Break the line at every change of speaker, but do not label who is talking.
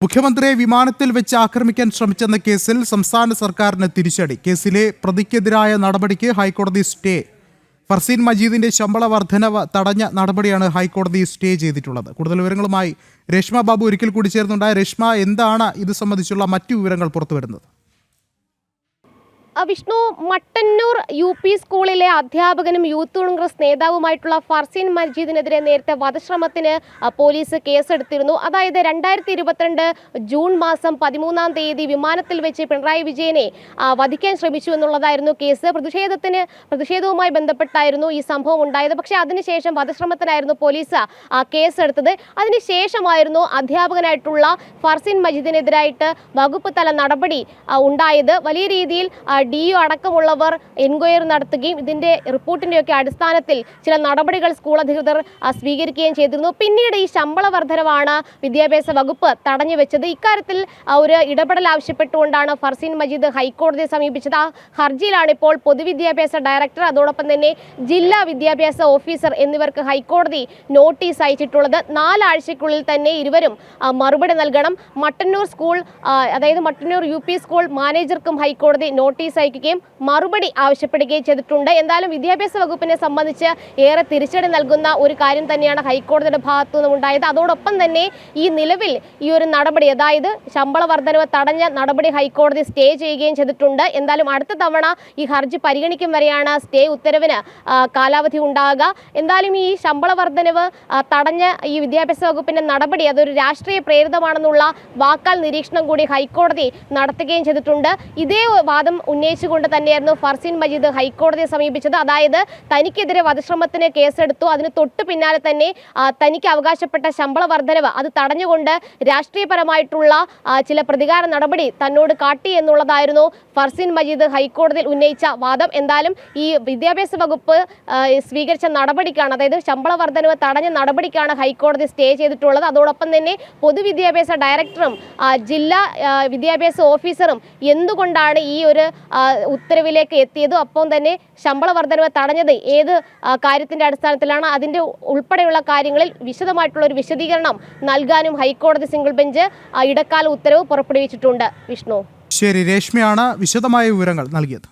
മുഖ്യമന്ത്രിയെ വിമാനത്തിൽ വെച്ച് ആക്രമിക്കാൻ ശ്രമിച്ചെന്ന കേസിൽ സംസ്ഥാന സർക്കാരിന് തിരിച്ചടി. കേസിലെ പ്രതിക്കെതിരായ നടപടിക്ക് ഹൈക്കോടതി സ്റ്റേ. ഫർസീൻ മജീദിന്റെ ശമ്പള വർധനവ് തടഞ്ഞ നടപടിയാണ് ഹൈക്കോടതി സ്റ്റേ ചെയ്തിട്ടുള്ളത്. കൂടുതൽ വിവരങ്ങളുമായി രേഷ്മ ബാബു ഒരിക്കൽ കൂടി ചേർന്നുണ്ടായ. രേഷ്മ, എന്താണ് ഇത് സംബന്ധിച്ചുള്ള മറ്റു വിവരങ്ങൾ പുറത്തുവരുന്നത്?
വിഷ്ണു, മട്ടന്നൂർ UP സ്കൂളിലെ അധ്യാപകനും യൂത്ത് കോൺഗ്രസ് നേതാവുമായിട്ടുള്ള ഫർസീൻ മജീദിനെതിരെ നേരത്തെ വധശ്രമത്തിന് പോലീസ് കേസെടുത്തിരുന്നു. അതായത് 2022 ജൂൺ മാസം 13-ാം തീയതി വിമാനത്തിൽ വെച്ച് പിണറായി വിജയനെ വധിക്കാൻ ശ്രമിച്ചു എന്നുള്ളതായിരുന്നു കേസ്. പ്രതിഷേധവുമായി ബന്ധപ്പെട്ടായിരുന്നു ഈ സംഭവം ഉണ്ടായത്. പക്ഷേ അതിനുശേഷം വധശ്രമത്തിനായിരുന്നു പോലീസ് കേസെടുത്തത്. അതിനുശേഷമായിരുന്നു അധ്യാപകനായിട്ടുള്ള ഫർസീൻ മജീദിനെതിരായിട്ട് വകുപ്പ് തല നടപടി ഉണ്ടായത്. വലിയ രീതിയിൽ DO അടക്കമുള്ളവർ എൻക്വയറി നടത്തുകയും ഇതിന്റെ റിപ്പോർട്ടിന്റെയൊക്കെ അടിസ്ഥാനത്തിൽ ചില നടപടികൾ സ്കൂൾ അധികൃതർ സ്വീകരിക്കുകയും ചെയ്തിരുന്നു. പിന്നീട് ഈ ശമ്പള വർധനവാണ് വിദ്യാഭ്യാസ വകുപ്പ് തടഞ്ഞു വെച്ചത്. ഇക്കാര്യത്തിൽ ഒരു ഇടപെടൽ ആവശ്യപ്പെട്ടുകൊണ്ടാണ് ഫർസീൻ മജീദ് ഹൈക്കോടതിയെ സമീപിച്ചത്. ആ ഹർജിയിലാണ് ഇപ്പോൾ പൊതുവിദ്യാഭ്യാസ ഡയറക്ടർ, അതോടൊപ്പം തന്നെ ജില്ലാ വിദ്യാഭ്യാസ ഓഫീസർ എന്നിവർക്ക് ഹൈക്കോടതി നോട്ടീസ് അയച്ചിട്ടുള്ളത്. 4 ആഴ്ചയ്ക്കുള്ളിൽ തന്നെ ഇരുവരും മറുപടി നൽകണം. മട്ടന്നൂർ സ്കൂൾ, അതായത് മട്ടന്നൂർ UP സ്കൂൾ മാനേജർക്കും ഹൈക്കോടതി നോട്ടീസ് അയക്കുകയും മറുപടി ആവശ്യപ്പെടുകയും ചെയ്തിട്ടുണ്ട്. എന്തായാലും വിദ്യാഭ്യാസ വകുപ്പിനെ സംബന്ധിച്ച് ഏറെ തിരിച്ചടി നൽകുന്ന ഒരു കാര്യം തന്നെയാണ് ഹൈക്കോടതിയുടെ ഭാഗത്തു നിന്നും ഉണ്ടായത്. അതോടൊപ്പം തന്നെ ഈ നിലവിൽ ഈ ഒരു നടപടി, അതായത് ശമ്പള വർധനവ് തടഞ്ഞ നടപടി ഹൈക്കോടതി സ്റ്റേ ചെയ്യുകയും ചെയ്തിട്ടുണ്ട്. എന്തായാലും അടുത്ത തവണ ഈ ഹർജി പരിഗണിക്കും വരെയാണ് സ്റ്റേ ഉത്തരവിന് കാലാവധി ഉണ്ടാകുക. എന്തായാലും ഈ ശമ്പള വർധനവ് തടഞ്ഞ ഈ വിദ്യാഭ്യാസ വകുപ്പിന്റെ നടപടി അതൊരു രാഷ്ട്രീയ പ്രേരിതമാണെന്നുള്ള വാക്കാൽ നിരീക്ഷണം കൂടി ഹൈക്കോടതി നടത്തുകയും ചെയ്തിട്ടുണ്ട്. ഇതേ വാദം ഉന്നയിച്ചുകൊണ്ട് തന്നെയായിരുന്നു ഫർസീൻ മജീദ് ഹൈക്കോടതിയെ സമീപിച്ചത്. അതായത് തനിക്കെതിരെ വധശ്രമത്തിന് കേസെടുത്തു, അതിന് തൊട്ടു പിന്നാലെ തന്നെ തനിക്ക് അവകാശപ്പെട്ട ശമ്പള വർധനവ് അത് തടഞ്ഞുകൊണ്ട് രാഷ്ട്രീയപരമായിട്ടുള്ള ചില പ്രതികാര നടപടി തന്നോട് കാട്ടി എന്നുള്ളതായിരുന്നു ഫർസീൻ മജീദ് ഹൈക്കോടതിയിൽ ഉന്നയിച്ച വാദം. എന്തായാലും ഈ വിദ്യാഭ്യാസ വകുപ്പ് സ്വീകരിച്ച നടപടിക്കാണ്, അതായത് ശമ്പള വർധനവ് തടഞ്ഞ നടപടിക്കാണ് ഹൈക്കോടതി സ്റ്റേ ചെയ്തിട്ടുള്ളത്. അതോടൊപ്പം തന്നെ പൊതുവിദ്യാഭ്യാസ ഡയറക്ടറും ജില്ലാ വിദ്യാഭ്യാസ ഓഫീസറും എന്തുകൊണ്ടാണ് ഈ ഒരു ഉത്തരവിലേക്ക് എത്തിയത്, ഒപ്പം തന്നെ ശമ്പള വർധനവ് തടഞ്ഞത് ഏത് കാര്യത്തിന്റെ അടിസ്ഥാനത്തിലാണ്, അതിന്റെ ഉൾപ്പെടെയുള്ള കാര്യങ്ങളിൽ വിശദമായിട്ടുള്ള ഒരു വിശദീകരണം നൽകാനും ഹൈക്കോടതി സിംഗിൾ ബെഞ്ച് ഇടക്കാല ഉത്തരവ് പുറപ്പെടുവിച്ചിട്ടുണ്ട്. വിഷ്ണു.
ശരി, രേഷ്മയാണ് വിശദമായ വിവരങ്ങൾ നൽകിയത്.